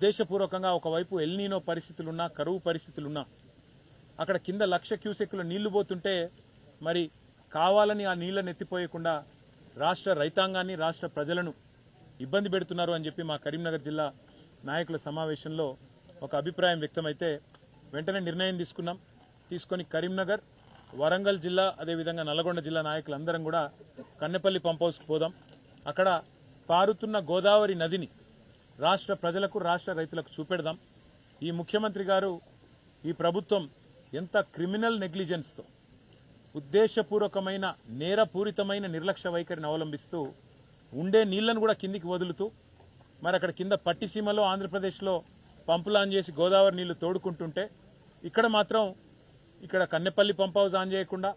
ఉద్దేశపూర్వకంగా ఒకవైపు ఎల్నీనో పరిస్థితులున్నా, కరువు పరిస్థితులున్నా అక్కడ కింద 1,00,000 క్యూసెక్కుల నీళ్లు పోతుంటే మరి కావాలని ఆ నీళ్లను ఎత్తిపోయకుండా రాష్ట్ర రైతాంగాన్ని, రాష్ట్ర ప్రజలను ఇబ్బంది పెడుతున్నారు అని చెప్పి మా కరీంనగర్ జిల్లా నాయకుల సమావేశంలో ఒక అభిప్రాయం వ్యక్తమైతే వెంటనే నిర్ణయం తీసుకొని కరీంనగర్, వరంగల్ జిల్లా, అదేవిధంగా నల్గొండ జిల్లా నాయకులందరం కూడా కన్నెపల్లి పంప్ హౌస్కు పోదాం. అక్కడ పారుతున్న గోదావరి నదిని రాష్ట్ర ప్రజలకు, రాష్ట్ర రైతులకు చూపెడదాం. ఈ ముఖ్యమంత్రి గారు, ఈ ప్రభుత్వం ఎంత క్రిమినల్ నెగ్లిజెన్స్తో, ఉద్దేశపూర్వకమైన నేరపూరితమైన నిర్లక్ష్య వైఖరిని అవలంబిస్తూ ఉండే నీళ్లను కూడా కిందికి వదులుతూ మరి అక్కడ కింద పట్టిసీమలో ఆంధ్రప్రదేశ్లో పంపులు ఆన్ చేసి గోదావరి నీళ్లు తోడుకుంటుంటే ఇక్కడ మాత్రం ఇక్కడ కన్నెపల్లి పంప్ హౌస్ ఆన్ చేయకుండా,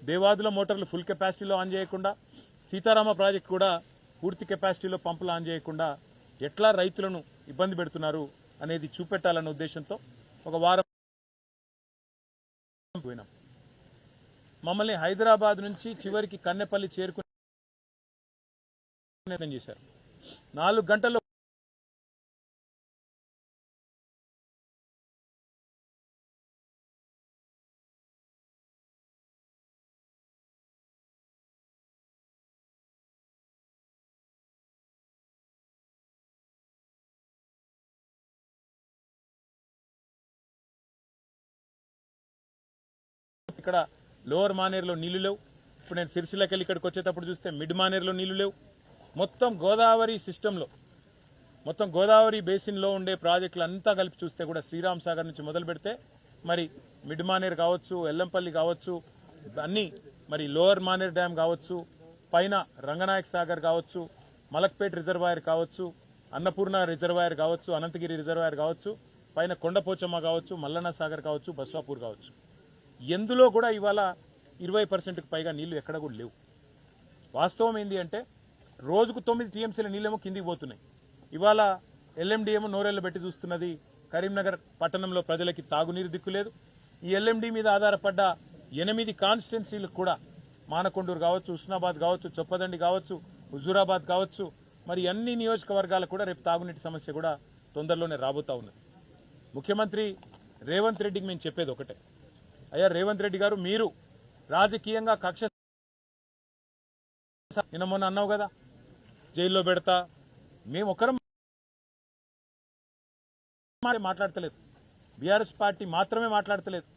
దేవాదుల మోటార్లు ఫుల్ కెపాసిటీలో ఆన్ చేయకుండా, సీతారామ ప్రాజెక్టు కూడా పూర్తి కెపాసిటీలో పంపులు ఆన్ చేయకుండా ఎట్లా రైతులను ఇబ్బంది పెడుతున్నారు అనేది చూపెట్టాలన్న ఉద్దేశంతో ఒక వారం పోయినాం. మమ్మల్ని హైదరాబాద్ నుంచి చివరికి కన్నెపల్లి చేరుకునే చేశారు. 4 గంటల్లో ఇక్కడ లోవర్ మానేరులో నీళ్లు లేవు. ఇప్పుడు నేను సిరిసిల్లకెళ్ళి ఇక్కడికి వచ్చేటప్పుడు చూస్తే మిడ్ మానేరులో నీళ్లు లేవు. మొత్తం గోదావరి సిస్టంలో, మొత్తం గోదావరి బేసిన్లో ఉండే ప్రాజెక్టులు అంతా కలిపి చూస్తే కూడా శ్రీరామ్ సాగర్ నుంచి మొదలు పెడితే మరి మిడ్ మానేరు కావచ్చు, ఎల్లంపల్లి కావచ్చు, అన్నీ మరి లోవర్ మానేరు డ్యామ్ కావచ్చు, పైన రంగనాయక సాగర్ కావచ్చు, మలక్పేట్ రిజర్వాయర్ కావచ్చు, అన్నపూర్ణ రిజర్వాయర్ కావచ్చు, అనంతగిరి రిజర్వాయర్ కావచ్చు, పైన కొండపోచమ్మ కావచ్చు, మల్లన్న సాగర్ కావచ్చు, బస్వాపూర్ కావచ్చు, ఎందులో కూడా ఇవాళ 20%కు పైగా నీళ్లు ఎక్కడ కూడా లేవు. వాస్తవం ఏంటి అంటే రోజుకు 9 టీఎంసీల నీళ్ళేమో కిందికి పోతున్నాయి. ఇవాళ ఎల్ఎండిఏమో నోరెళ్లు పెట్టి చూస్తున్నది. కరీంనగర్ పట్టణంలో ప్రజలకి తాగునీరు దిక్కు లేదు. ఈ ఎల్ఎండి మీద ఆధారపడ్డ 8 కాన్స్టిట్యున్సీలకు కూడా, మానకొండూరు కావచ్చు, హుస్నాబాద్ కావచ్చు, చొప్పదండి కావచ్చు, హుజూరాబాద్ కావచ్చు, మరి అన్ని నియోజకవర్గాలకు కూడా రేపు తాగునీటి సమస్య కూడా తొందరలోనే రాబోతా ఉన్నది. ముఖ్యమంత్రి రేవంత్ రెడ్డికి మేము చెప్పేది ఒకటే, అయ్యా రేవంత్ రెడ్డి గారు, మీరు రాజకీయంగా కక్ష నిన్న మొన్న అన్నావు కదా జైల్లో పెడతా, మేము ఒకరం మాట్లాడతలేదు, బీఆర్ఎస్ పార్టీ మాత్రమే మాట్లాడతలేదు.